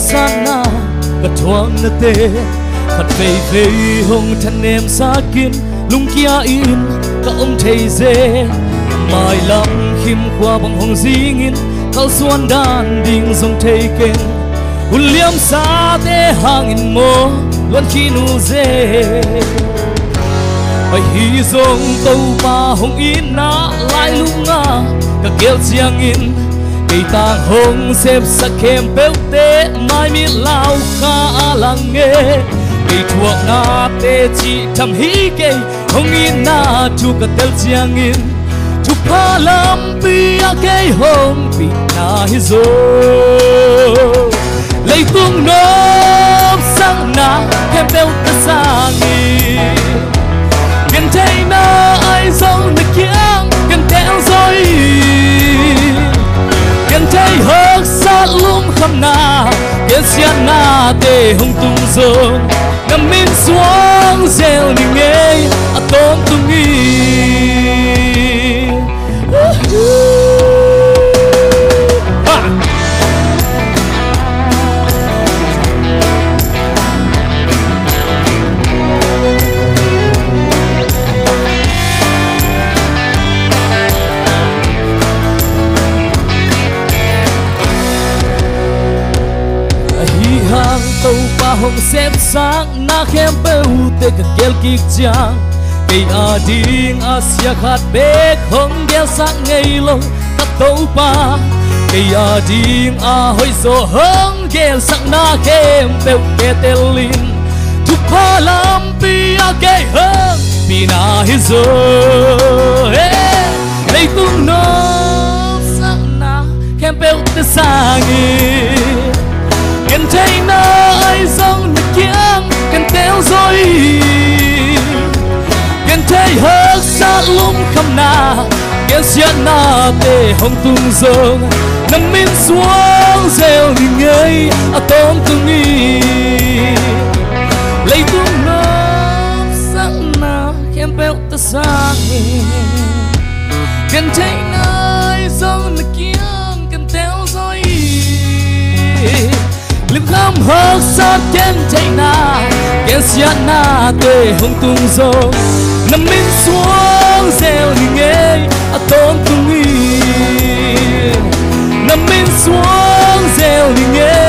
sana cả thoáng na te phật về về hồng thân em xa kiến lung kia in cả ông thầy dê mai lắm khim qua bằng hồng di nghìn cao xuân đàn đình dòng thầy kênh hùn liêm xa te hàng in mô luôn khi nu dê phải hi dòng tàu ba hồng in na lại lung nga cả kêu chiang in cây tàng hồng xếp sắc khem béo tê mai mi lao kha lăng nghe cây thuộc na tê chỉ thầm hí cây hồng in na chu cả tel chiang in chu pha lam bia cây hồng bị na hi zo lấy tung nốt sang na khem béo tê sang in gần thấy na ai dâu na kiang gần theo rồi gần thấy hớt sát lum khăm na gần xiên na tê hồng tung rơi ngắm min xuống rêu đi nghe à tôm tung nghi tàu ba hồng xếp sáng na khem bêu tê cả kel kik chang cây a ding a sia khát bek hồng gel sáng ngày lâu tắt tàu ba cây a ding a hoi zo hồng gel sáng na khem bêu ke telin chúc pha lam bia cây hồng bi na hi zo lấy tung nó sáng na khem bêu tê sang gần thấy nơi dòng nước kiếng gần theo rồi gần thấy hớt sát lung khăm na gần xiên na tê hồng tung rơi nằm min xuống rêu đi ngơi à tôm tung nghi lấy tung nốt sáng na khem béo ta sang gần thấy nơi dòng nước kiếng gần theo rồi lim khám hớt sát chân chạy na kén xiên na tê hồng tung rô nằm min xuống rêu đi nghe à tôm tung nghi nằm min xuống rêu đi nghe